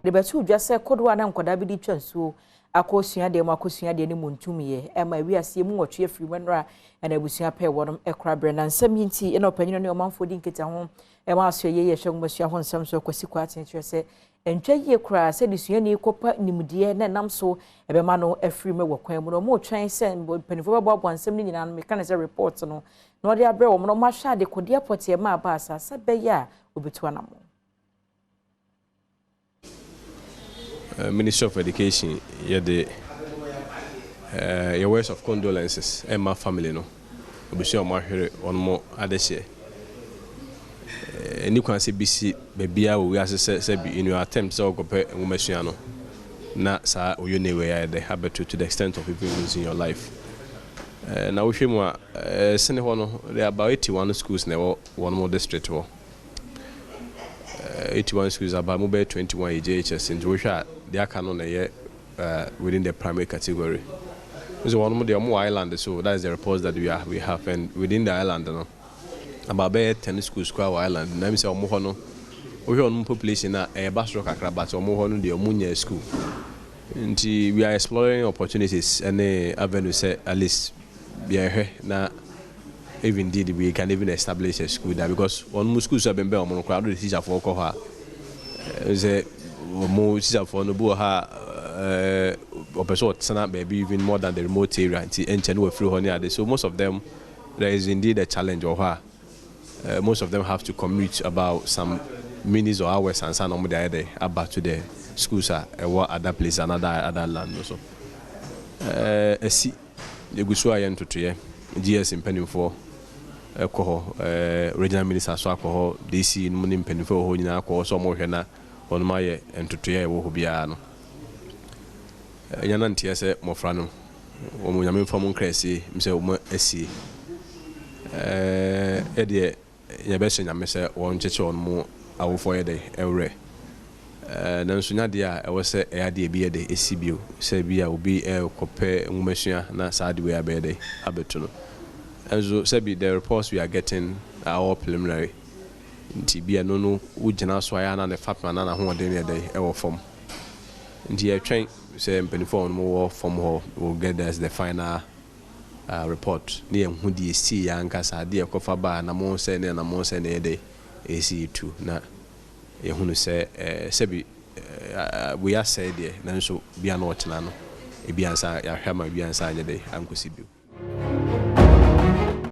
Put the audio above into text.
de betu dwa se kodwa na nkoda bi di twansuo akosua de makosua de ne muntumye ema wiase mu wotwe afiri manra na abusua pe wonum ekra bre na nsam yinti ena opanyino ne omanfo di nketa ho ema aso ye hwegumasua ho nsam so kwasi kwaten kire se entwa ye kra se disua ni kopa nimdie na nam so ebema no afiri me wokwan mu no mo twan se panifo bebo nsam ni nyina no meka ne se report no na ode abre wo no mahwa de kode apote ma ba asasa be ya obetu anamo. Ministry of Education, your words of condolences and my family no. We share my hear on more adese. Any can say BC baby we as say in your attempts to compare umesiano. Na sa you know where they have to the extent of people losing your life. Now we feel more send one there are about 81 schools now one more district. 81 schools about mobile 21 EJHS in Joshua. They are canon within the primary category. So one more island, so that is the reports that we have, and within the island, about 10 schools square island. Let me say, we have population a Basrock Acrobat or more the Omunia school. And we are exploring opportunities and avenue say at least now. If indeed we can even establish a school there, because one schools have been built on crowded teacher for Koha. More teacher for Nobuha or person maybe even more than the remote area and Chenu through Honia. So most of them there is indeed a challenge or her. Most of them have to commute about some minutes or hours and some of the other about to the schools or other place another land also. See the Gusua to GS in Penny for regional minister so alcohol DC in Penny for who in alcohol so more than on my and to try who be ano. Yanantia say Mofrano or Muyamin from Cressy, Mr. Essie. Eddie Yabessin, I may say, one church on more our for a day, every. Nansunadia, I was say, be a day, ACBU, say, will be a compare Mumesia, not sad we are bed, Abertuno. And so, Sebi, the reports we are getting are all preliminary. Tibia no, Ujana Swayana and the Fatman and one day a day, our form. And here, train, say, Penifon more from her will get us the final report. Near who do you see, Yankasa, dear Kofaba, and a more send and a more send a day, AC2. Na, who say, Sebi, we are said, then so be an Ortonano. A Biansa, I have my Biansa a day, Uncle Sibu.